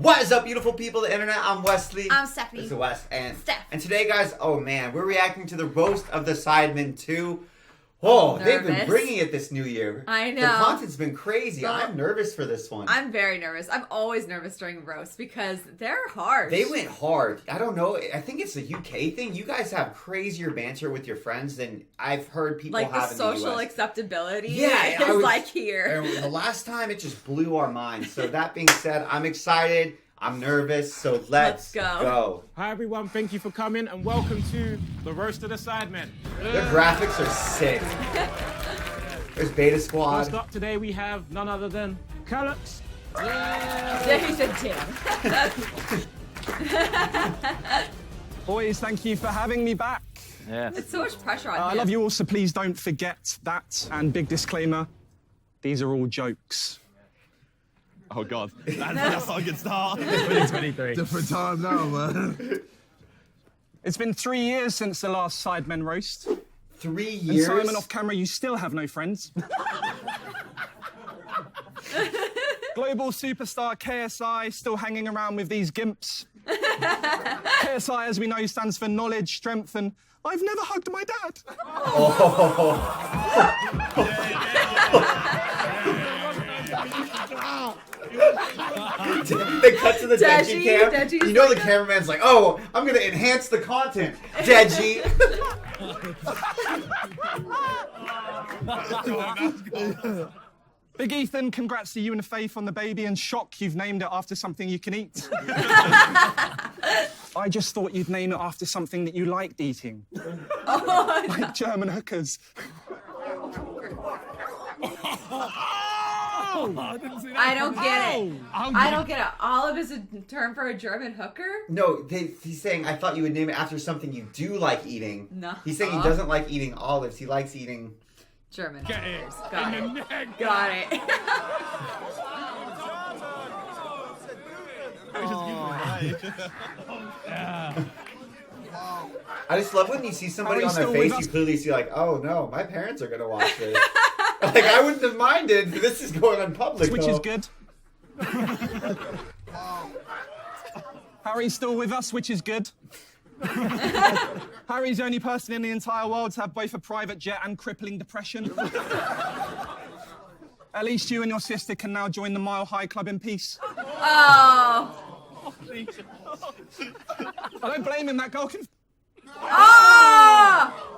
What is up, beautiful people of the internet? I'm Wesley. I'm Stephanie. This is Wes and Steph. And today, guys, oh man, we're reacting to the roast of the SIDEMEN 2. Oh, they've been bringing it this new year. I know. The content's been crazy. So, I'm nervous for this one. I'm very nervous. I'm always nervous during roasts because they're hard. They went hard. I don't know. I think it's a UK thing. You guys have crazier banter with your friends than I've heard people have in the US. Like the social acceptability is like here. And the last time, it just blew our minds. So that being said, I'm excited. I'm nervous, so let's go. Hi everyone, thank you for coming and welcome to the Roast of the SIDEMEN. The graphics are sick. There's Beta Squad. First up today we have none other than Calyx. There's a Tim. Boys, thank you for having me back. Yeah. It's so much pressure on I love you all, so please don't forget that. And big disclaimer, these are all jokes. Oh God, that's not a good start. 2023. Different time now, man. It's been 3 years since the last SIDEMEN roast. 3 years? And Simon, off camera, you still have no friends. Global superstar KSI still hanging around with these gimps. KSI, as we know, stands for knowledge, strength, and I've never hugged my dad. They cut to the Deji cam. You know the cameraman's like, oh, I'm going to enhance the content. Deji. Big Ethan, congrats to you and Faith on the baby, and shock you've named it after something you can eat. I just thought you'd name it after something that you liked eating. Like German hookers. I don't get it. I don't get it. Olive is a term for a German hooker? No, he's saying, I thought you would name it after something you do like eating. No. He's saying he doesn't like eating olives. He likes eating... German Get it. hookers. Got In it. the neck. Got it. I just love when you see somebody on their face, you clearly see like, oh no, my parents are going to watch this. Like, I wouldn't have minded. This is going on public, Which is good. Harry's still with us, which is good. Harry's the only person in the entire world to have both a private jet and crippling depression. At least you and your sister can now join the Mile High Club in peace. Oh. I don't blame him, that girl can... Oh!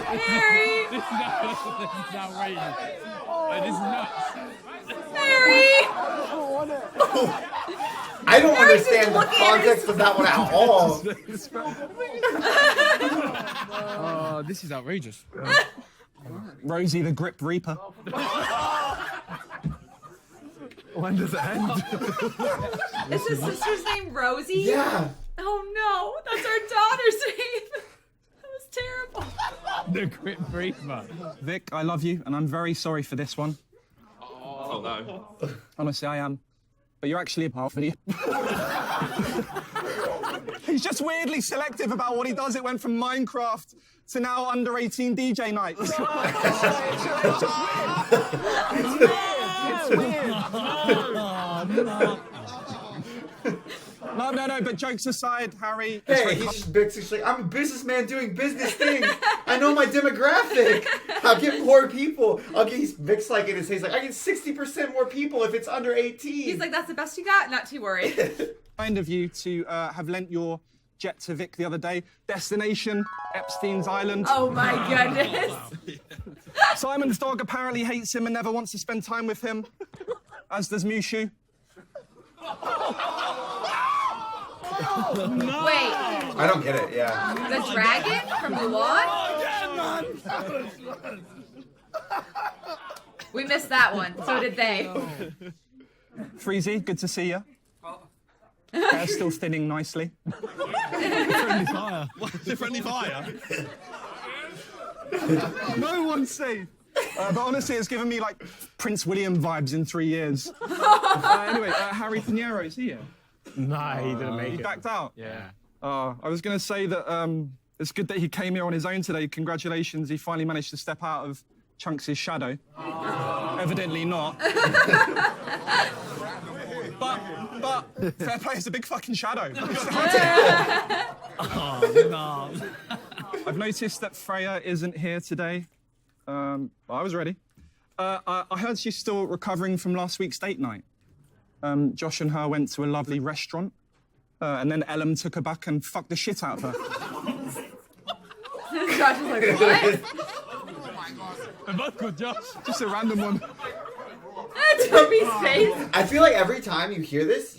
Harry! This is outrageous. This is nuts. Harry! I don't understand the context of that one at all. Oh, this is outrageous. Rosie the Grip Reaper. When does it end? Is his sister's name Rosie? Yeah. Oh no, that's our daughter's name. That was terrible. The grip brief, man. Vic, I love you, and I'm very sorry for this one. Oh no. Honestly, I am. But you're actually a part of it. He's just weirdly selective about what he does. It went from Minecraft to now under 18 DJ nights. It's weird. No, but jokes aside, Harry... Hey, he's just basically, I'm a businessman doing business things. I know my demographic. I'll get more people. Vic's like in his face, like, I get 60% more people if it's under 18. He's like, that's the best you got? Not too worried. Kind of you to have lent your jet to Vic the other day. Destination, Epstein's Island. Oh my goodness. Simon's dog apparently hates him and never wants to spend time with him, as does Mushu. No. Wait, I don't get it, yeah. the dragon from Mulan? We missed that one. So did they. Freezy, good to see you. Hair's still thinning nicely. Friendly fire. What's it, friendly fire? No one's safe. But honestly, it's given me like Prince William vibes in 3 years. Anyway, Harry Pinero's here. Nah, he didn't make He it. backed out. Yeah. I was going to say that it's good that he came here on his own today. Congratulations, he finally managed to step out of Chunks' shadow. Evidently not. But fair play is a big fucking shadow. Oh, no. I've noticed that Freya isn't here today. I was ready. I heard she's still recovering from last week's date night. Josh and her went to a lovely restaurant, and then Ellum took her back and fucked the shit out of her. Josh was like, what? They're both good, Josh. Just a random one. Toby's face. I feel like every time you hear this,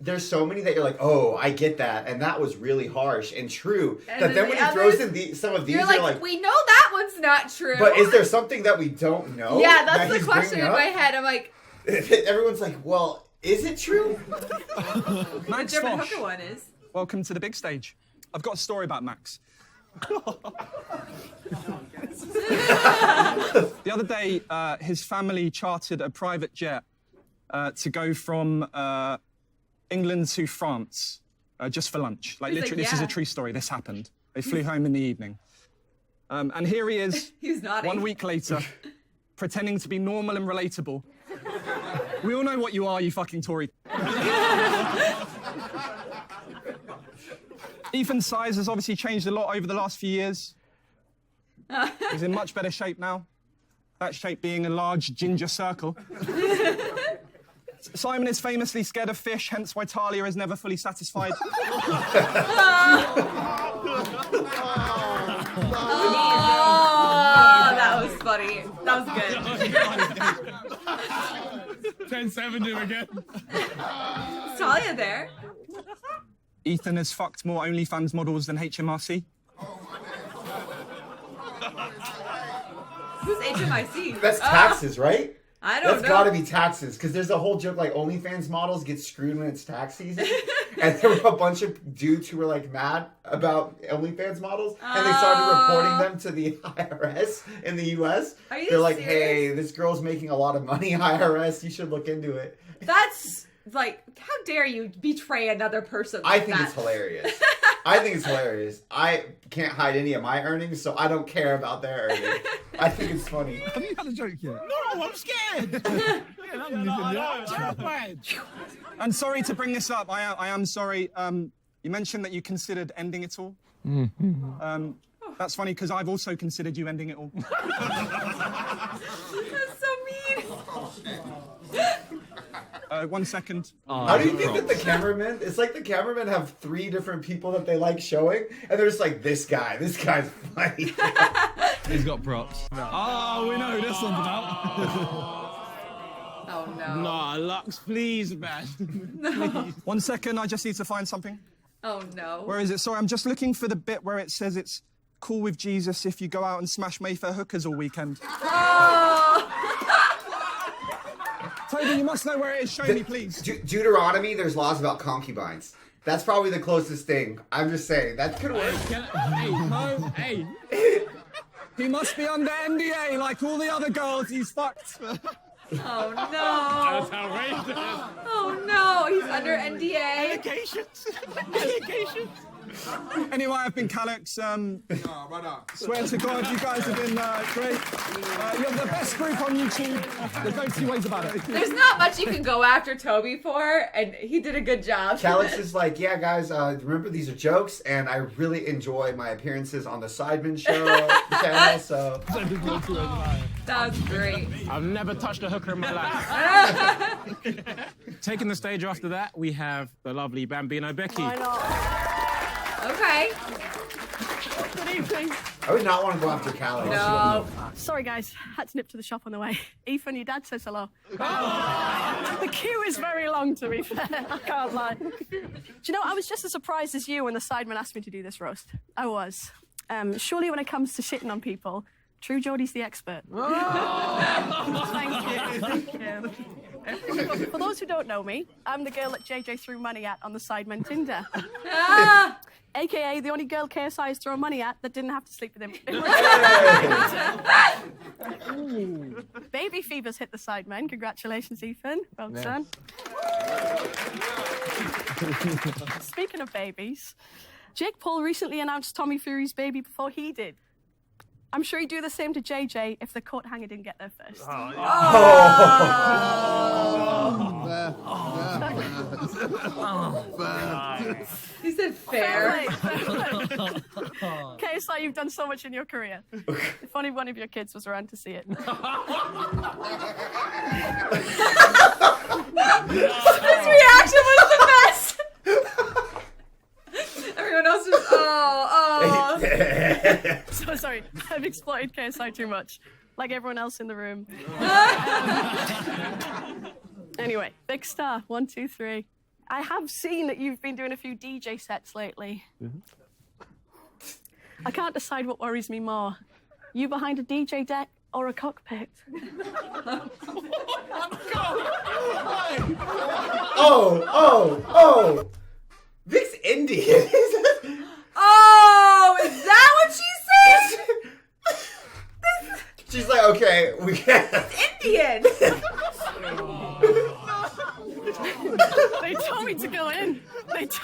there's so many that you're like, oh, I get that, and that was really harsh and true. And But then when he throws in some of these, you're like, we know that one's not true. but is there something that we don't know? Yeah, that that's the he's question in bringing my up? head. I'm like, Everyone's like, well, is it true? the Max German Fosh, hooker one is. welcome to the big stage. I've got a story about Max. The other day, his family chartered a private jet to go from England to France just for lunch. Like, He's literally, like, this is yeah. a true story. This happened. They flew home in the evening. And here he is, He's nodding. 1 week later, pretending to be normal and relatable. We all know what you are, you fucking Tory. Ethan's size has obviously changed a lot over the last few years. He's in much better shape now. That shape being a large ginger circle. Simon is famously scared of fish, hence why Talia is never fully satisfied. Oh, that was funny. That was good. 10-7 do again. Is Talia there? Ethan has fucked more OnlyFans models than HMRC. Who's HMIC? That's taxes, right? I don't know. That's gotta be taxes, because there's a whole joke like OnlyFans models get screwed when it's tax season. And there were a bunch of dudes who were like mad about OnlyFans models, and they started reporting them to the IRS in the US. Are you They're like, serious? hey, this girl's making a lot of money, IRS, you should look into it. That's like, how dare you betray another person I like think that? it's hilarious. I think it's hilarious. I can't hide any of my earnings, so I don't care about their earnings. I think it's funny. Have you had a joke yet? No, I'm scared. Terrified. And sorry to bring this up, I am sorry. You mentioned that you considered ending it all. That's funny, because I've also considered you ending it all. That's so mean. 1 second. How do you think that the cameramen, it's like the cameramen have 3 different people that they like showing, and they're just like, this guy's funny. He's got props. Oh, we know who this one's about. Oh no. Nah, Lux, please, man. 1 second, I just need to find something. Oh no. Where is it? Sorry, I'm just looking for the bit where it says it's cool with Jesus if you go out and smash Mayfair hookers all weekend. Oh. Toby, you must know where it is. Show me, please. Deuteronomy, there's laws about concubines. That's probably the closest thing. I'm just saying, that could work. Hey. He must be under NDA like all the other girls he's fucked. Oh no. That's outrageous. Oh no. He's under NDA. Allegations. Anyway, I've been Calix. Swear to God, you guys have been great. You're the best group on YouTube. There's no two ways about it. There's not much you can go after Toby for, and he did a good job. Calix is like, yeah, guys, remember these are jokes, and I really enjoy my appearances on the SIDEMEN show channel, so... That was great. I've never touched a hooker in my life. Taking the stage after that, we have the lovely Bambino Becky. Okay. Good evening. I would not want to go after Calix. No. Sorry, guys. Had to nip to the shop on the way. Ethan, your dad says hello. The queue is very long, to be fair. I can't lie. Do you know, I was just as surprised as you when the Sidemen asked me to do this roast. I was. Surely when it comes to shitting on people, True Geordie's the expert. Thank you. For those who don't know me, I'm the girl that JJ threw money at on the Sidemen Tinder. Ah. AKA the only girl KSI has thrown money at that didn't have to sleep with him. Baby fever's hit the Sidemen. Congratulations, Ethan. Well done. Speaking of babies, Jake Paul recently announced Tommy Fury's baby before he did. I'm sure he'd do the same to JJ if the coat hanger didn't get there first. He said fair. KSI, you've done so much in your career. If only one of your kids was around to see it. His reaction was the best. Everyone else was, oh. So sorry, I've exploited KSI too much. Like everyone else in the room. Anyway, big star, 1, 2, 3. I have seen that you've been doing a few DJ sets lately. I can't decide what worries me more. You behind a DJ deck or a cockpit? Oh! Vic's Indian. Oh, is that what she said? She's like, okay, we can't. Indian. They told me to go in. Oh, he's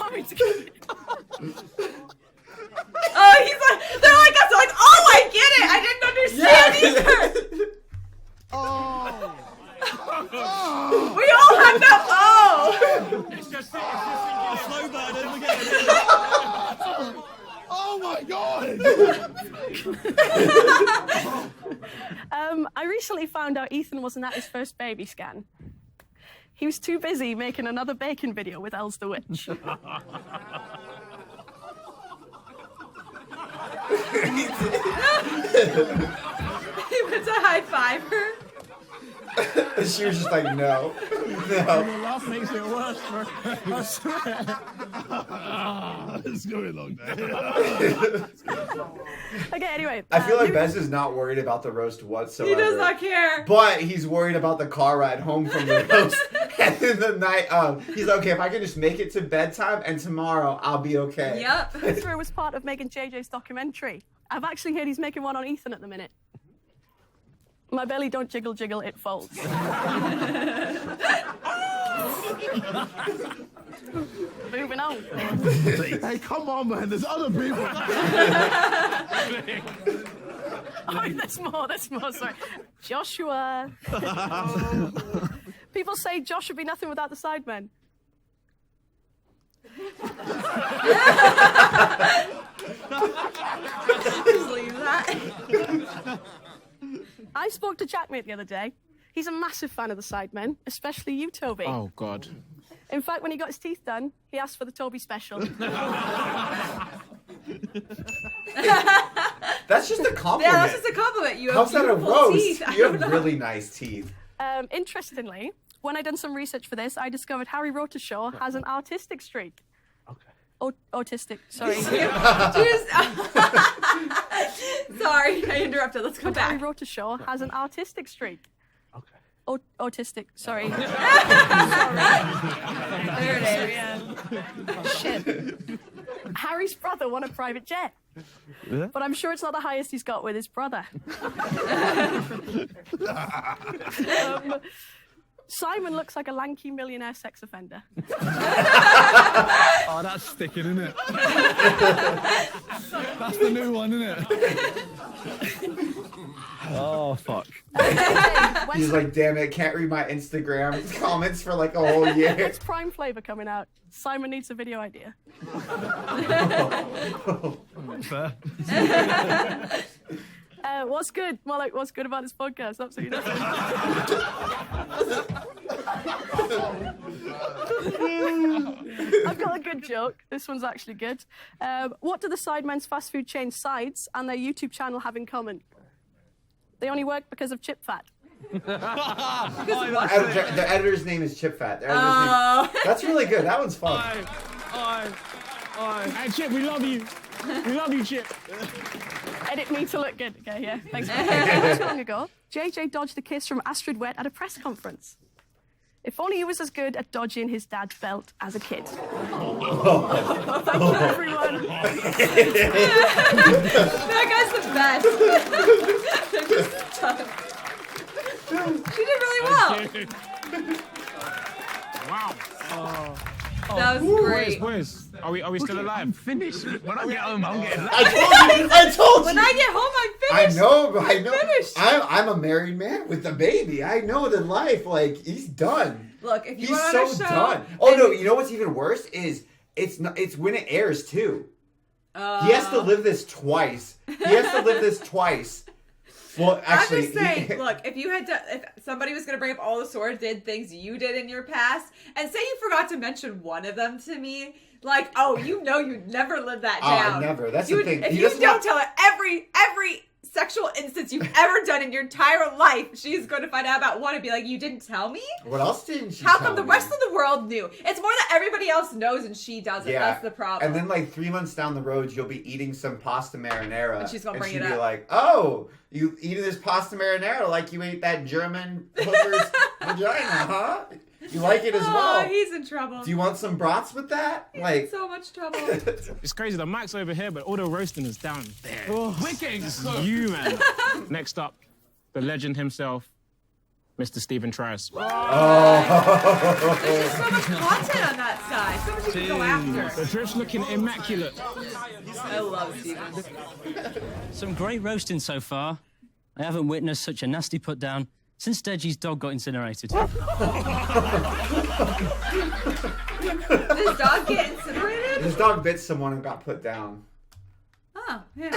like, they're like us. They're like, oh, I get it. I didn't understand either. We all had that. Oh. It's just slow burn, don't forget it. Oh my god! I recently found out Ethan wasn't at his first baby scan. He was too busy making another bacon video with Els the Witch. He went to high five her. She was just like, no. The laugh makes it worse, bro. I swear. It's gonna be a long day. Okay, anyway. I feel like Bez is not worried about the roast whatsoever. He does not care. But he's worried about the car ride home from the roast. And in the night, he's like, okay, if I can just make it to bedtime and tomorrow, I'll be okay. Yep. This was part of making JJ's documentary. I've actually heard he's making one on Ethan at the minute. My belly don't jiggle, jiggle, it folds. Moving on. Hey, come on, man. There's other people. Oh, there's more, sorry. Joshua. People say Josh would be nothing without the Sidemen. Just leave that. I spoke to Jackmate the other day. He's a massive fan of the Sidemen, especially you, Toby. Oh, God. In fact, when he got his teeth done, he asked for the Toby special. That's just a compliment. Yeah, that's just a compliment. You have How's that a beautiful roast? teeth. I You don't have know. really nice teeth. Interestingly, when I done some research for this, I discovered Harry Rotershaw has an artistic streak. Autistic, sorry. Sorry, I interrupted. Let's go Harry back. Rotershaw has an artistic streak. Autistic, sorry. There it is. Shit. Harry's brother won a private jet. Yeah? But I'm sure it's not the highest he's got with his brother. Simon looks like a lanky millionaire sex offender. Oh, that's sticking, isn't it? That's the new one, isn't it? Oh, fuck. He's like, damn it, can't read my Instagram comments for like a whole year. It's Prime Flavor coming out. Simon needs a video idea. Fair. What's good? More like, what's good about this podcast? Absolutely nothing. I've got a good joke. This one's actually good. What do the Sidemen's fast food chain Sides and their YouTube channel have in common? They only work because of chip fat. The editor's name is Chip Fat. The editor's name... That's really good. That one's fun. Hey, Chip, we love you. We love you, Chip. Edit me to look good. Okay, yeah. Thanks. Not too long ago, JJ dodged a kiss from Astrid Wet at a press conference. If only he was as good at dodging his dad's belt as a kid. Thank you, everyone. That guy's the best. She did really well. Wow. That was great. Boys. Are we still alive? I'm finished. When I get home, I'm getting. I told you. When I get home, I'm finished. I know. Finished. I'm a married man with a baby. I know that life, like, he's done. Look, if you He's want so on a show, done. Oh no, you know what's even worse is it's when it airs too. He has to live this twice. Well, actually, I'm just saying. Look, if somebody was gonna bring up all the sordid things you did in your past, and say you forgot to mention one of them to me, like, you'd never live that down. Never. That's the thing. If you don't tell her every sexual instance you've ever done in your entire life, she's going to find out about one and be like, you didn't tell me? What else didn't she How tell come the me? rest of the world knew? It's more that everybody else knows and she doesn't. Yeah. That's the problem. And then, like, 3 months down the road, you'll be eating some pasta marinara. And she's going to bring she'll it be up. like, oh, you eating this pasta marinara like you ate that German hooker's vagina, huh? You like it as well. Oh, he's in trouble. Do you want some brats with that? He's Like, in so much trouble. It's crazy. The mic's over here, but all the roasting is down there. We're getting so. You, man. Next up, the legend himself, Mr. Stephen Trice. There's just so much content on that side. So much you can go after. The drip's looking immaculate. I love Steven. Some great roasting so far. I haven't witnessed such a nasty put down since Deji's dog got incinerated. Does dog get incinerated? his dog bit someone and got put down. Oh, yeah.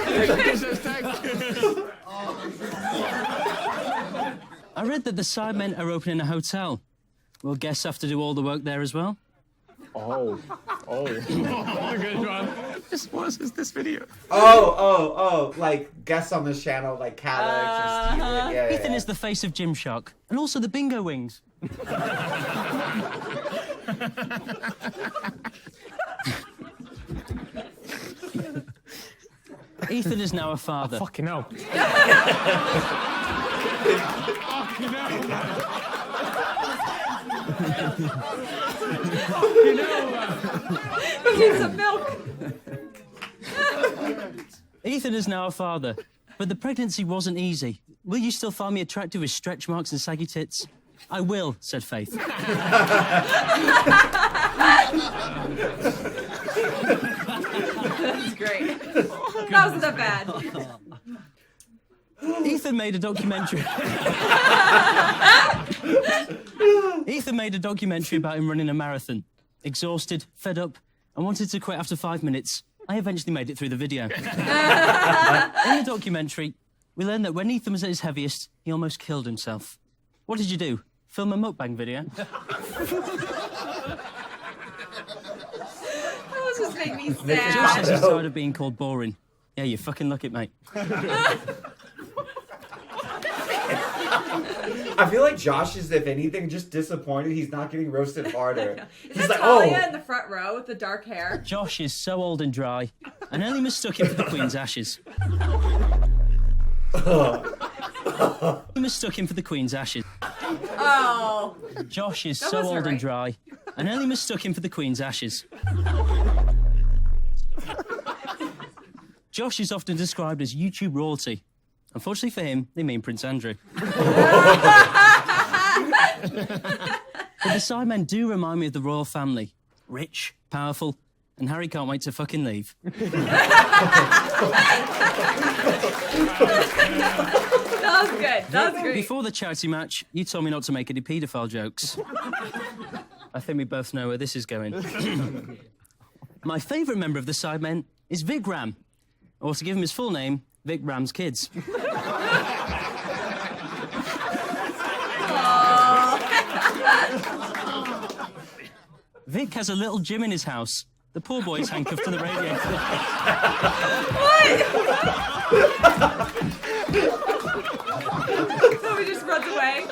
I read that the Sidemen are opening a hotel. Will guests have to do all the work there as well? Oh. Good one. What is this video? Oh, like guests on this channel, like Calix or Steven. Yeah, Ethan is the face of Gymshark, and also the bingo wings. Ethan is now a father. Fucking hell. Need some milk. Ethan is now a father, but the pregnancy wasn't easy. Will you still find me attractive with stretch marks and saggy tits? I will, said Faith. That's great. That wasn't that bad. Ethan made a documentary. Ethan made a documentary about him running a marathon. Exhausted, fed up, and wanted to quit after 5 minutes. I eventually made it through the video. In the documentary, we learned that when Ethan was at his heaviest, he almost killed himself. What did you do? Film a mukbang video? That was just made me sad. Josh says he's tired of being called boring. Yeah, you fucking look it, mate. I feel like Josh is, if anything, just disappointed he's not getting roasted harder. Is He's that like, Talia in the front row with the dark hair? Josh is so old and dry, I nearly mistook him for the Queen's ashes. He mistook him for the Queen's ashes. Oh. Josh is That so wasn't old and right. dry, I nearly mistook him for the Queen's ashes. Josh is often described as YouTube royalty. Unfortunately for him, they mean Prince Andrew. But the Sidemen do remind me of the royal family. Rich, powerful, and Harry can't wait to fucking leave. That was good. That was great. Before the charity match, you told me not to make any paedophile jokes. I think we both know where this is going. My favourite member of the Sidemen is Vic Ram, or to give him his full name, Vic Ram's kids. Vic has a little gym in his house. The poor boy is handcuffed to the radiator. So he just runs away.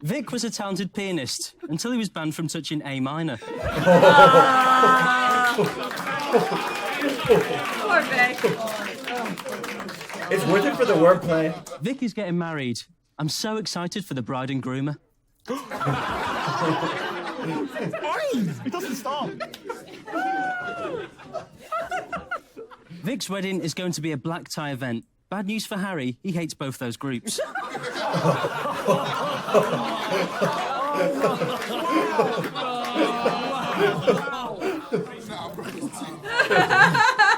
Vic was a talented pianist until he was banned from touching A minor. Poor Vic. it's worth it for the wordplay. Vic is getting married. I'm so excited for the bride and groomer. It doesn't stop. Vic's wedding is going to be a black tie event. Bad news for Harry, he hates both those groups.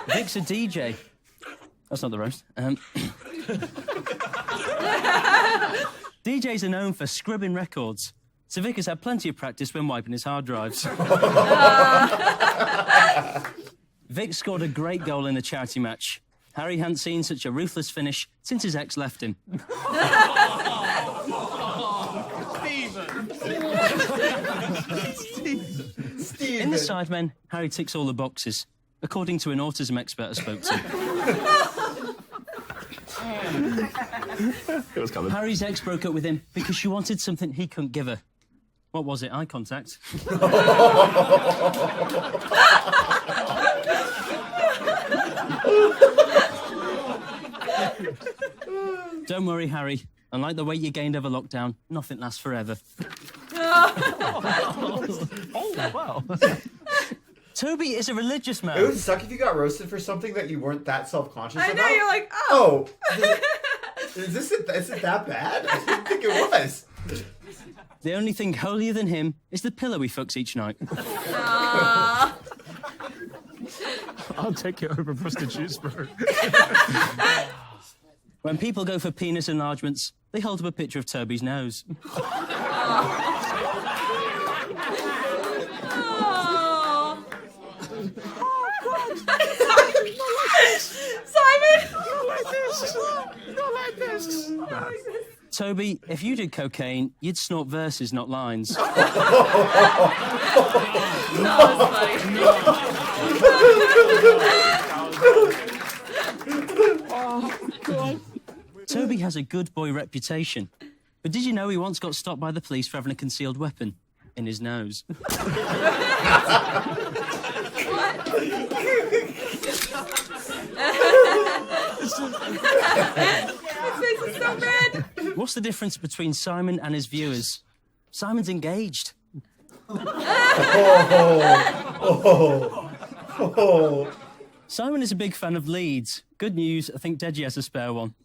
Vic's a DJ. That's not the roast. DJs are known for scribbing records, so Vic has had plenty of practice when wiping his hard drives. Vic scored a great goal in the charity match. Harry hadn't seen such a ruthless finish since his ex left him. In the Sidemen, Harry ticks all the boxes, according to an autism expert I spoke to. It was coming. Harry's ex broke up with him because she wanted something he couldn't give her. What was it? Eye contact. Don't worry, Harry. Unlike the weight you gained over lockdown, nothing lasts forever. Oh, wow. Toby is a religious man. It would suck if you got roasted for something that you weren't that self-conscious about. I know, you're like, oh. Is it that bad? I didn't think it was. The only thing holier than him is the pillow he fucks each night. I'll take it over prostitutes, bro. When people go for penis enlargements, they hold up a picture of Toby's nose. Simon! Not like this. Toby, if you did cocaine, you'd snort verses, not lines. Toby has a good boy reputation. But did you know he once got stopped by the police for having a concealed weapon in his nose? His face is so red. What's the difference between Simon and his viewers? Simon's engaged. Simon is a big fan of Leeds. Good news, I think Deji has a spare one.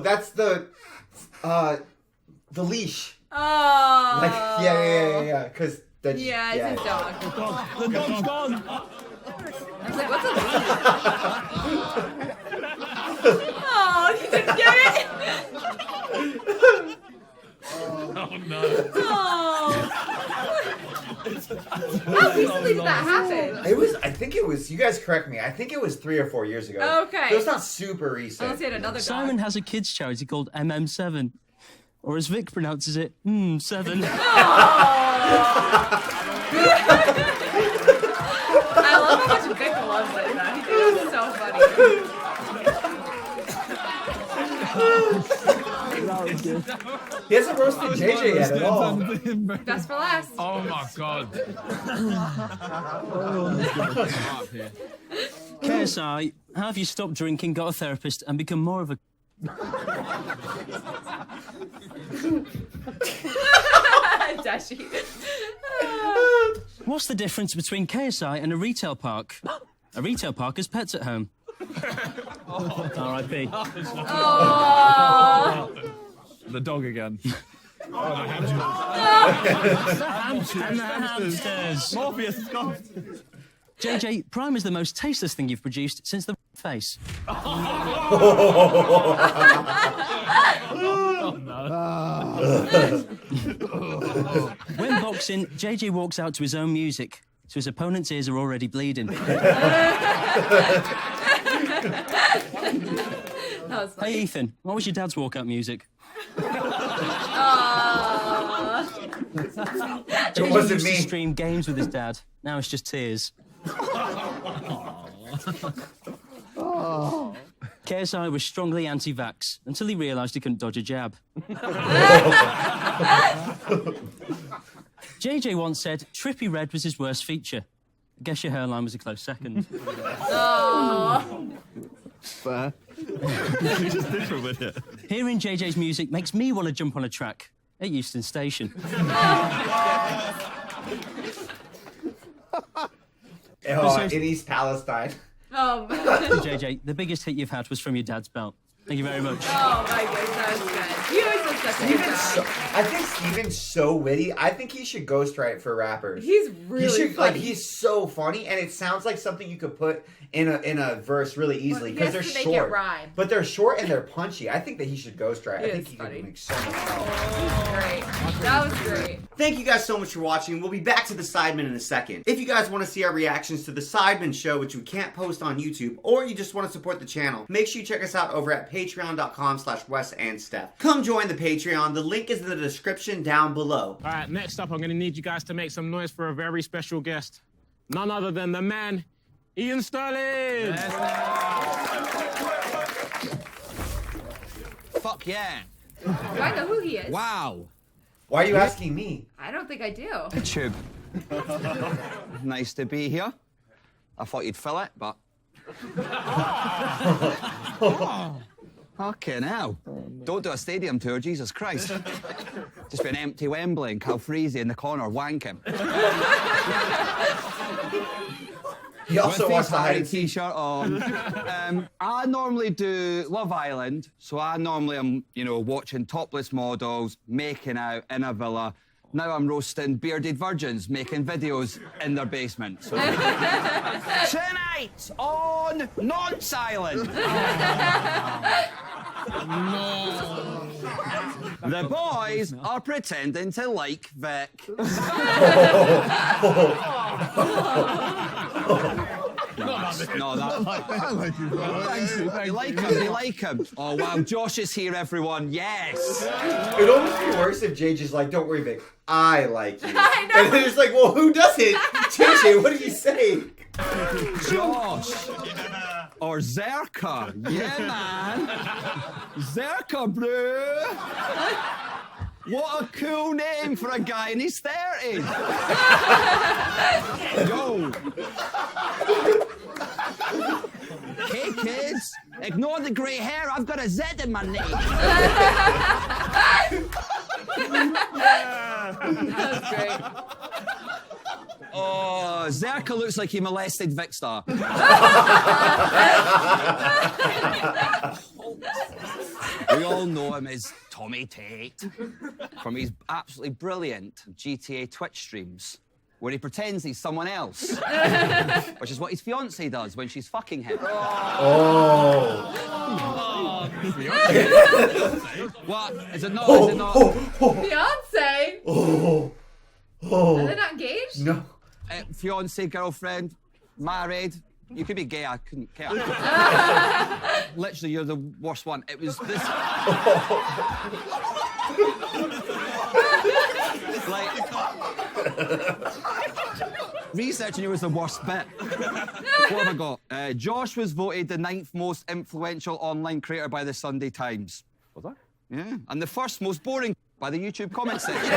That's the leash. Oh. Like, yeah. Because it's a dog. The dog's gone. I was like, what's a leash? Oh, you didn't get it? Oh, no. Oh. How recently did that happen? I think it was, you guys correct me, I think it was 3 or 4 years ago. Okay. So it's not super recent. Unless he had another dog. Simon has a kids' charity called MM7. Or as Vic pronounces it, 7. I love how much Vic loves it, though. He thinks it's so funny. He hasn't roasted JJ yet at all. Best for last. Oh my god. KSI, how have you stopped drinking, got a therapist, and become more of a... Dashi. What's the difference between KSI and a retail park? A retail park has pets at home. R.I.P. Oh. The dog again. And the hamsters. Morpheus is gone. JJ, Prime is the most tasteless thing you've produced since the face. When boxing, JJ walks out to his own music, so his opponent's ears are already bleeding. Hey, Ethan, what was your dad's walkout music? It wasn't used me. to stream games with his dad. Now it's just tears. KSI was strongly anti-vax until he realised he couldn't dodge a jab. JJ once said Trippy Red was his worst feature. I guess your hairline was a close second. Fair. Just different with it. Hearing JJ's music makes me want to jump on a track at Euston Station. In East Palestine. Oh, JJ, the biggest hit you've had was from your dad's belt. Thank you very much. Oh my goodness, that was good. You always did such a good job. I think Steven's so witty. I think he should ghostwrite for rappers. He's really funny. He's so funny, and it sounds like something you could put in a verse really easily because they're make short. It rhyme. But they're short and they're punchy. I think that he should ghostwrite. I think he funny. could make so much money. Great. That was great. Thank you guys so much for watching. We'll be back to the Sidemen in a second. If you guys want to see our reactions to the Sidemen show, which we can't post on YouTube, or you just want to support the channel, make sure you check us out over at patreon.com/WesandSteph. Come join the Patreon. The link is in the description down below. All right, next up, I'm going to need you guys to make some noise for a very special guest. None other than the man, Iain Stirling. Fuck yeah. Do I know who he is? Wow. Why are you asking me? I don't think I do. YouTube. Nice to be here. I thought you'd fill it, but... Fucking hell. Don't do a stadium tour, Jesus Christ. Just be an empty Wembley and Calfreezy in the corner wanking. He also wants to hide a t-shirt on. I normally do Love Island, so I normally am, watching topless models, making out in a villa. Now I'm roasting bearded virgins, making videos in their basement. So. Tonight on Nonce Island. No. The boys are pretending to like Vic. No, that. I like you, bro. Thank you. You like him, you like him. Oh, wow, Josh is here, everyone. Yes. It'd almost be worse if Jay just like, don't worry, Vic, I like you. I know. And then it's like, well, who doesn't? JJ, what did you say? Josh. Or Zerka. Yeah, man. Zerka, bro. What a cool name for a guy in his 30s. Yo. Hey, kids. Ignore the grey hair. I've got a Z in my name. That was great. Oh, Zerka looks like he molested Vicstar. We all know him as Tommy Tate from his absolutely brilliant GTA Twitch streams where he pretends he's someone else, which is what his fiancée does when she's fucking him. Oh. What? Is it not? Is it not? Fiance? Oh. Are they not engaged? No. Fiancée, girlfriend, married. You could be gay, I couldn't care. Literally, you're the worst one. It was this... like... Researching you was the worst bit. What have I got? Josh was voted the 9th most influential online creator by the Sunday Times. Was that? Yeah. And the 1st most boring by the YouTube comment section.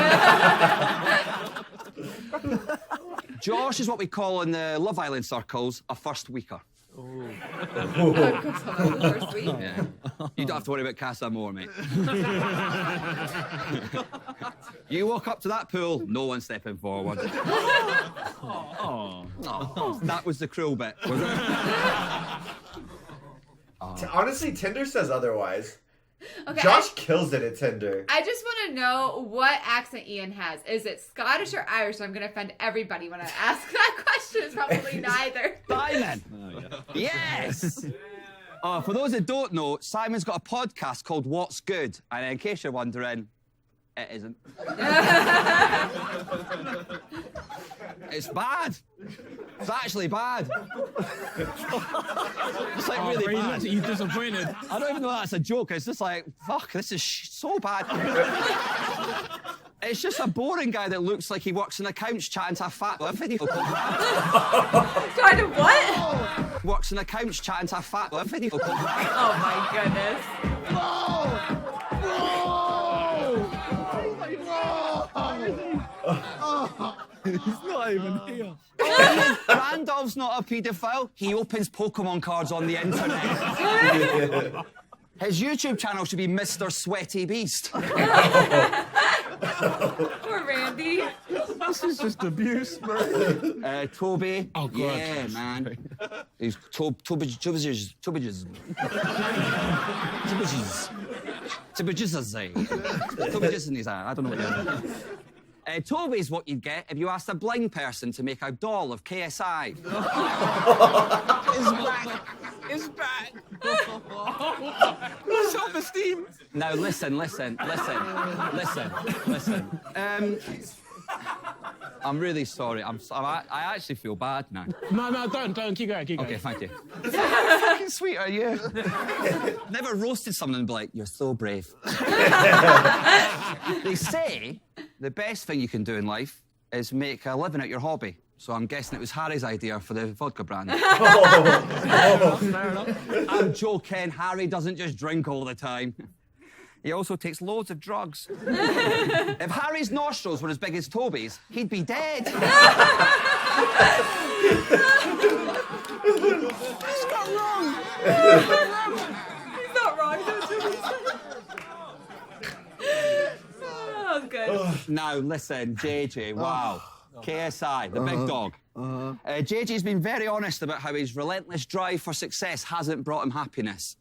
Josh is what we call in the Love Island circles a first weeker. First week. Yeah. You don't have to worry about Casa Moore, mate. You walk up to that pool, no one stepping forward. Oh. That was the cruel bit, was it? Honestly, Tinder says otherwise. Okay, Josh kills it at Tinder. I just want to know what accent Iain has. Is it Scottish or Irish? I'm going to offend everybody when I ask that question. It's probably neither. Simon! Yes! For those that don't know, Simon's got a podcast called What's Good. And in case you're wondering, it isn't. It's bad. It's actually bad. It's like really bad. He's disappointed. I don't even know that's a joke. It's just like, fuck, this is so bad. It's just a boring guy that looks like he works in accounts chatting to a fat video. Kind of what? Works in accounts chatting to a fat video. Oh my goodness. He's not even here. Randolph's not a paedophile. He opens Pokemon cards on the internet. His YouTube channel should be Mr. Sweaty Beast. Poor Randy. This is just abuse, man. Toby. Oh, God. Yeah, man. He's Toby's. Toby's in his eye. I don't know what you're doing. Toby's what you'd get if you asked a blind person to make a doll of KSI. It's back. Self-esteem. Now listen. I'm really sorry. I actually feel bad now. No, don't. Keep going. Okay, thank you. Fucking sweet, are you? Never roasted someone and be like, you're so brave. They say the best thing you can do in life is make a living at your hobby. So I'm guessing it was Harry's idea for the vodka brand. Fair enough. I'm joking. Harry doesn't just drink all the time. He also takes loads of drugs. If Harry's nostrils were as big as Toby's, he'd be dead. It's not wrong. He's not wrong. That's what he said. Oh, good. Now, listen, JJ, wow. KSI, the big dog. JJ's been very honest about how his relentless drive for success hasn't brought him happiness.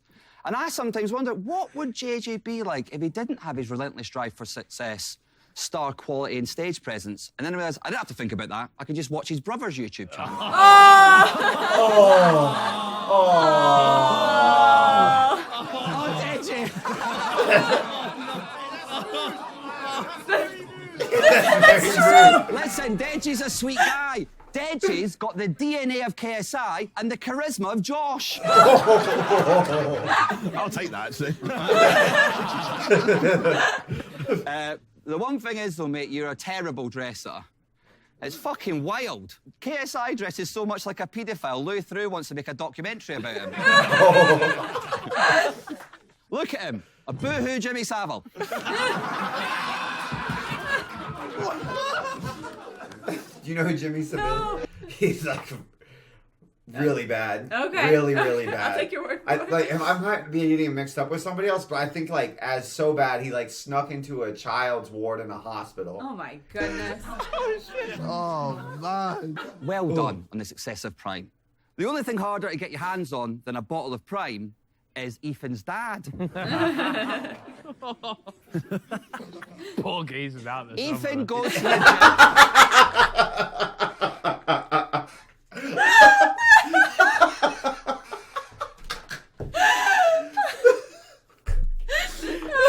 And I sometimes wonder, what would JJ be like if he didn't have his relentless drive for success, star quality and stage presence? And then I realised I didn't have to think about that. I could just watch his brother's YouTube channel. JJ. Listen, Deji's a sweet guy. Deji's got the DNA of KSI and the charisma of Josh. I'll take that, actually. The one thing is, though, mate, you're a terrible dresser. It's fucking wild. KSI dresses so much like a paedophile, Lou Through wants to make a documentary about him. Look at him. A boo-hoo Jimmy Savile. Do you know who Jimmy Savile is? He's like really bad. Okay. Really, really bad. I'll take your word for it. I might be getting him mixed up with somebody else, but I think like as so bad he like snuck into a child's ward in a hospital. Oh my goodness. Oh, man. Well done on this excessive prime. The only thing harder to get your hands on than a bottle of prime is Ethan's dad. Poor geezer's out there. Ethan goes to the gym. That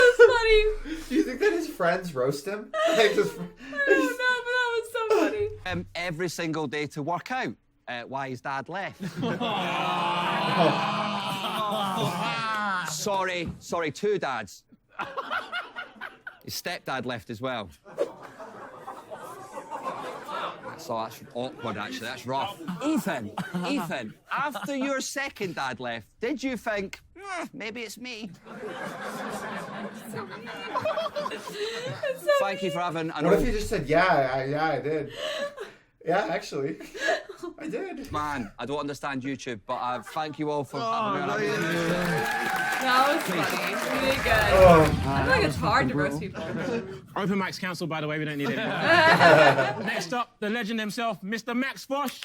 was funny. Do you think that his friends roast him? Like, just... I don't know, but that was so funny. Every single day to work out. Why his dad left. Sorry, two dads. His stepdad left as well. That's awkward, actually. That's rough. Ethan, after your second dad left, did you think, maybe it's me? Thank you for having an What if you just said, yeah, I did. Yeah, actually. I did. Man, I don't understand YouTube, but thank you all for having me on. That was funny. Really good. I feel like it's hard to roast people. Open mic's cancelled, by the way. We don't need it. Next up, the legend himself, Mr. Max Fosh.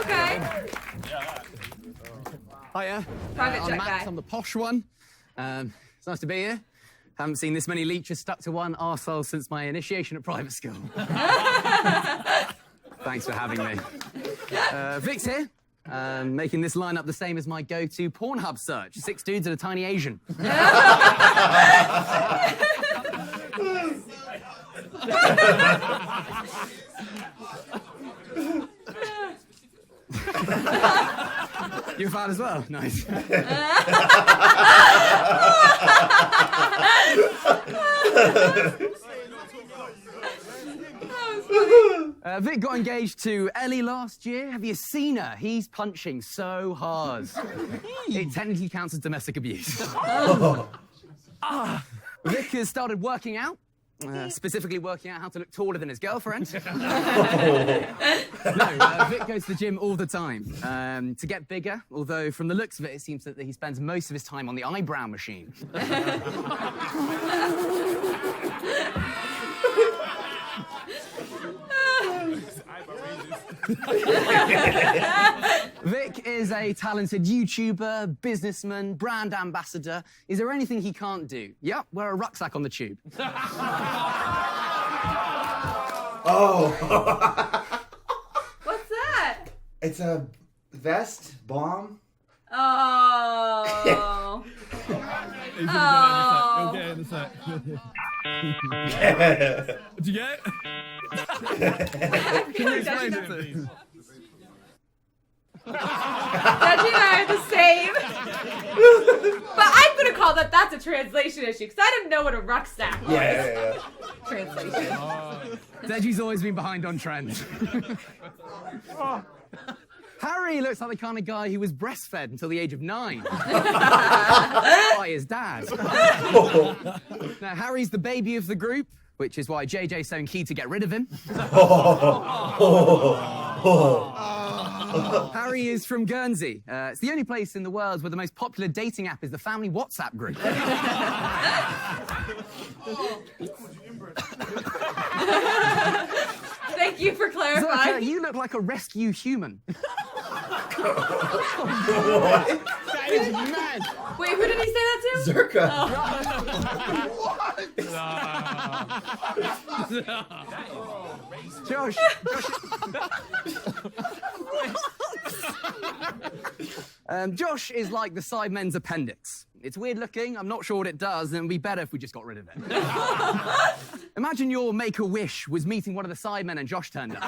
Okay. Hiya. Private I'm jet Max. guy. I'm the posh one. It's nice to be here. Haven't seen this many leeches stuck to one arsehole since my initiation at private school. Thanks for having me. Vic's here, making this lineup the same as my go-to Pornhub search. 6 dudes and a tiny Asian. You're a fan as well? Nice. Vic got engaged to Ellie last year. Have you seen her? He's punching so hard. It technically counts as domestic abuse. Vic has started working out. Specifically working out how to look taller than his girlfriend. No, Vic goes to the gym all the time to get bigger, although from the looks of it, it seems that he spends most of his time on the eyebrow machine. Vic is a talented YouTuber, businessman, brand ambassador. Is there anything he can't do? Yep, wear a rucksack on the tube. Oh. What's that? It's a vest bomb. Oh. He'll get it in a sec. Did you get it? Can you explain it, please? Deji and I are the same. But I'm going to call that's a translation issue because I didn't know what a rucksack was. Yeah. Translation. Deji's always been behind on trend. Harry looks like the kind of guy who was breastfed until the age of 9 by his dad. Now, Harry's the baby of the group, which is why JJ's so keen to get rid of him. Harry is from Guernsey. It's the only place in the world where the most popular dating app is the family WhatsApp group. Thank you for clarifying. Zerka, you look like a rescue human. What? That is mad. Wait, who did he say that to? Zerka. Josh. Josh is like the Sidemen's appendix. It's weird looking, I'm not sure what it does, and it would be better if we just got rid of it. Imagine your Make-A-Wish was meeting one of the Sidemen and Josh turned up.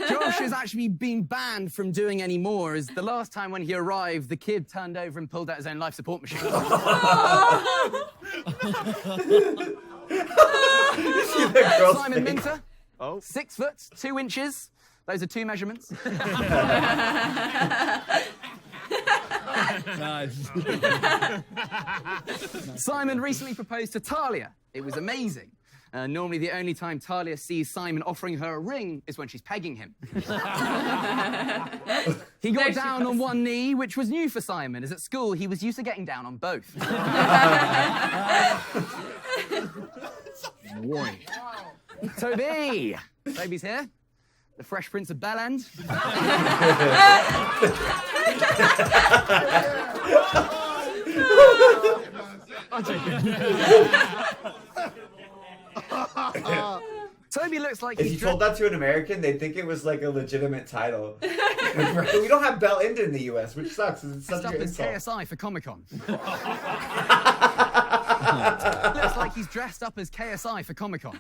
Josh has actually been banned from doing any more, as the last time when he arrived, the kid turned over and pulled out his own life support machine. Simon Minter, 6 foot, 2 inches. Those are 2 measurements. Nice. Simon recently proposed to Talia. It was amazing. Normally, the only time Talia sees Simon offering her a ring is when she's pegging him. He got down on one knee, which was new for Simon, as at school he was used to getting down on both. Boy. Toby! Toby's here. The Fresh Prince of Bel-End. I'll take it. Toby looks like If he's you told that to an American, they'd think it was like a legitimate title. We don't have Bel-End in the U.S., which sucks. It's such dressed up an as insult. KSI for Comic-Con. Looks like he's dressed up as KSI for Comic-Con.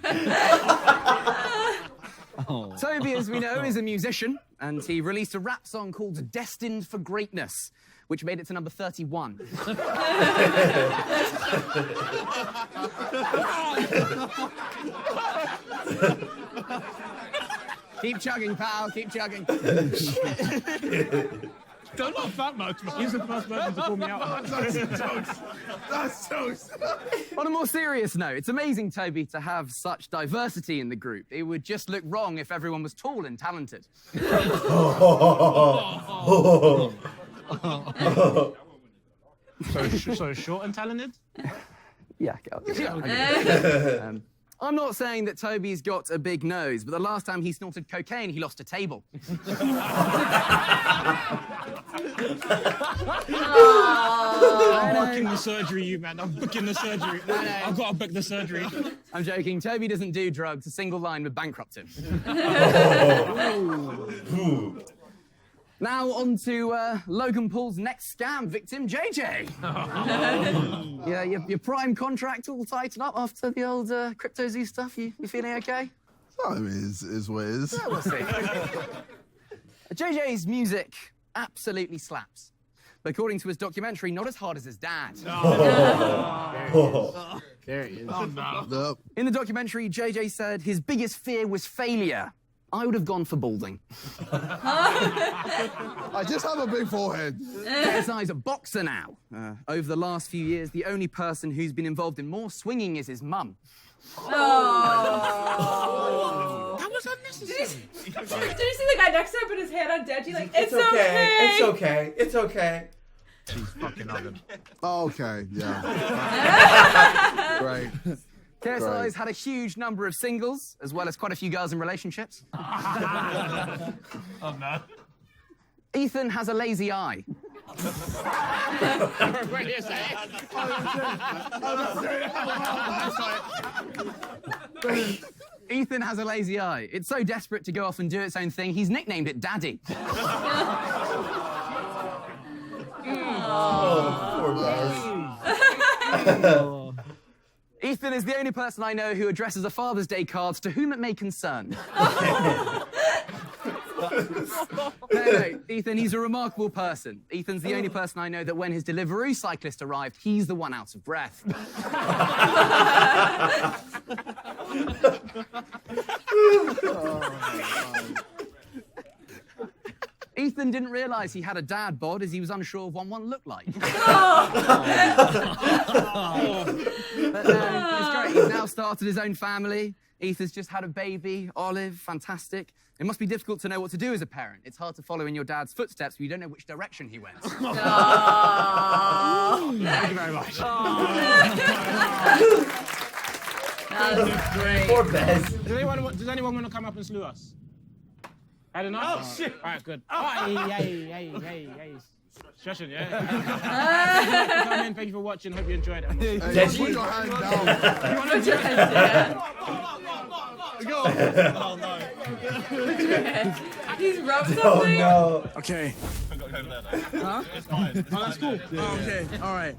Toby, as we know, is a musician, and he released a rap song called Destined for Greatness, which made it to number 31. Keep chugging, pal, keep chugging. Don't laugh that much, man. He's the first person to call me out. That's toast. That's toast. On a more serious note, it's amazing, Toby, to have such diversity in the group. It would just look wrong if everyone was tall and talented. So short and talented? Yeah, I'm not saying that Toby's got a big nose, but the last time he snorted cocaine, he lost a table. I'm booking the surgery, you man. I'm booking the surgery. I've got to book the surgery. I'm joking. Toby doesn't do drugs. A single line would bankrupt him. Now on to Logan Paul's next scam victim, JJ. Yeah, your prime contract all tightened up after the old CryptoZ stuff. You feeling okay? I mean, is what it is. Yeah, we'll see. JJ's music absolutely slaps. But according to his documentary, not as hard as his dad. There he is. Nope. In the documentary, JJ said his biggest fear was failure. I would have gone for balding. I just have a big forehead. KSI's a boxer now. Over the last few years, the only person who's been involved in more swinging is his mum. Oh. That was unnecessary. Did you see the guy next to him put his hand on Deji like, it's okay. okay. It's okay. It's okay. She's fucking oven. Oh, okay, yeah. Right. KSI's had a huge number of singles, as well as quite a few girls in relationships. Oh no. Ethan has a lazy eye. Ethan has a lazy eye. It's so desperate to go off and do its own thing, he's nicknamed it Daddy. Poor Baz. Ethan is the only person I know who addresses a Father's Day card to whom it may concern. No, Ethan, he's a remarkable person. Ethan's the only person I know that when his Deliveroo cyclist arrived, he's the one out of breath. Ethan didn't realise he had a dad bod as he was unsure of what one looked like. But it's great. He's now started his own family. Ethan's just had a baby, Olive, fantastic. It must be difficult to know what to do as a parent. It's hard to follow in your dad's footsteps, but you don't know which direction he went. Thank you very much. That was great. Poor Bez. Does anyone want to come up and slew us? Had enough? Oh, shit. All right, good. Hey. Session, yeah? Thank you for coming. Thank you for watching. Hope you enjoyed it. Hey, put your hand down. You want to put your hands down? Go. Oh no. He's rubbed something? Oh no. Okay. I've got to go over there though. Huh? It's fine. Oh, that's cool. Oh, okay, all right.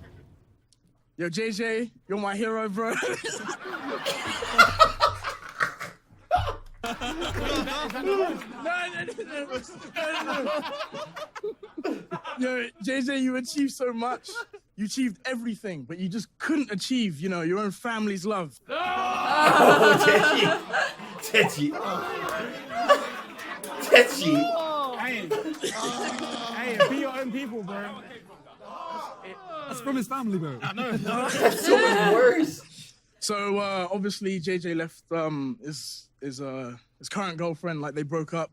Yo, JJ, you're my hero, bro. Yo, JJ, you achieved so much. You achieved everything, but you just couldn't achieve, your own family's love. Oh, Tetchy. Hey, be your own people, bro. That's from his family, bro. I know. That's so much worse. So, obviously, JJ left his current girlfriend, like they broke up.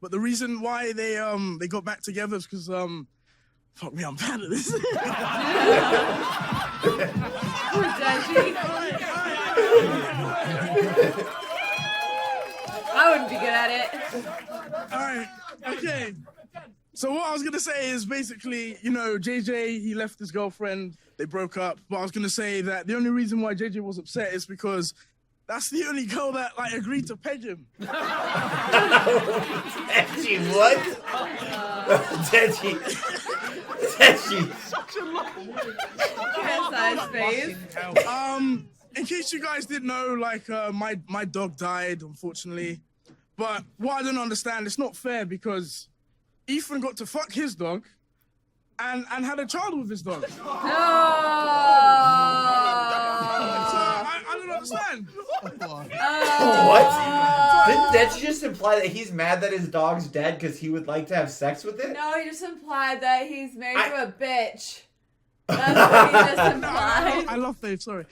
But the reason why they got back together is because, fuck me, I'm bad at this. Poor Deji. I wouldn't be good at it. All right, okay. So what I was going to say is basically, JJ, he left his girlfriend, they broke up. But I was going to say that the only reason why JJ was upset is because that's the only girl that, agreed to peg him. Tetchy, what? Tetchy. Such a lot. KSI's face. In case you guys didn't know, my dog died, unfortunately. But what I don't understand, it's not fair because Ethan got to fuck his dog and had a child with his dog. Oh. I don't understand. What? Didn't that just imply that he's mad that his dog's dead because he would like to have sex with it? No, he just implied that he's married to a bitch. That's what he just implied. I love Dave, sorry.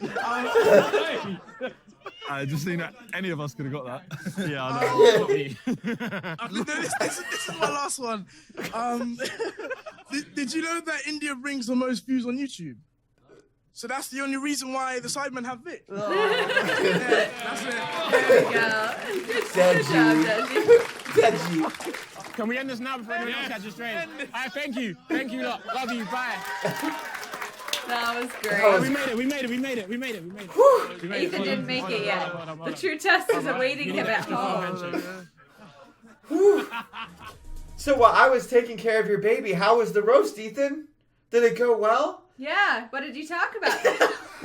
I just think that any of us could have got that. Yeah, I know. This is my last one. Did you know that India brings the most views on YouTube? So that's the only reason why the Sidemen have Vic. Yeah, that's it. There we go. Good job, Deji. Can we end this now before anyone else catches strain? All right, thank you. Thank you, lot. Love you. Bye. That was great. We made it. Ethan didn't make it yet. The true test is awaiting him at home. So while I was taking care of your baby, how was the roast, Ethan? Did it go well? Yeah, what did you talk about?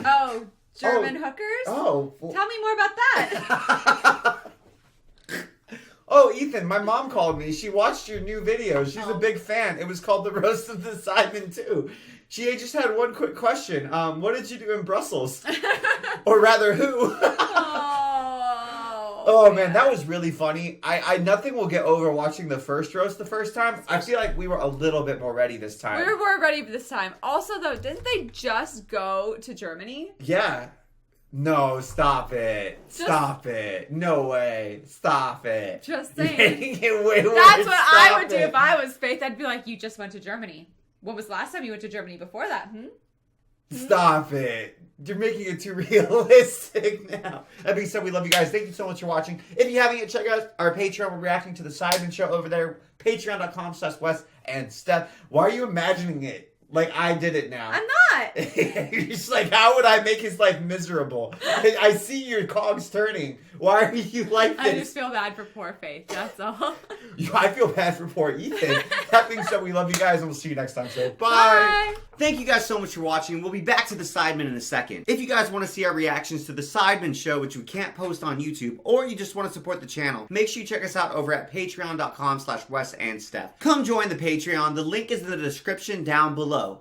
Oh, German hookers? Oh. Tell me more about that. Oh, Ethan, my mom called me. She watched your new video. She's a big fan. It was called The Roast of the Sidemen 2. She just had one quick question. What did you do in Brussels? Or rather, who? Oh, man, that was really funny. I nothing will get over watching the first roast the first time. I feel like we were a little bit more ready this time. We were more ready this time. Also, though, didn't they just go to Germany? Yeah. No, stop it. Stop it. No way. Stop it. Just saying. Wait, that's what I would do if I was Faith. I'd be like, you just went to Germany. When was the last time you went to Germany before that? Stop it. You're making it too realistic now. That being said, we love you guys. Thank you so much for watching. If you haven't yet, check out our Patreon. We're reacting to the SIDEMEN show over there. Patreon.com/Wes and Steph. Why are you imagining it? Like I did it now. I'm not. You're just like, how would I make his life miserable? I see your cogs turning. Why are you like this? I just feel bad for poor Faith, that's all. I feel bad for poor Ethan. That being said, we love you guys, and we'll see you next time. So, bye. Bye. Thank you guys so much for watching. We'll be back to the SIDEMEN in a second. If you guys want to see our reactions to the SIDEMEN show, which we can't post on YouTube, or you just want to support the channel, make sure you check us out over at patreon.com/Wes and Steph. Come join the Patreon. The link is in the description down below.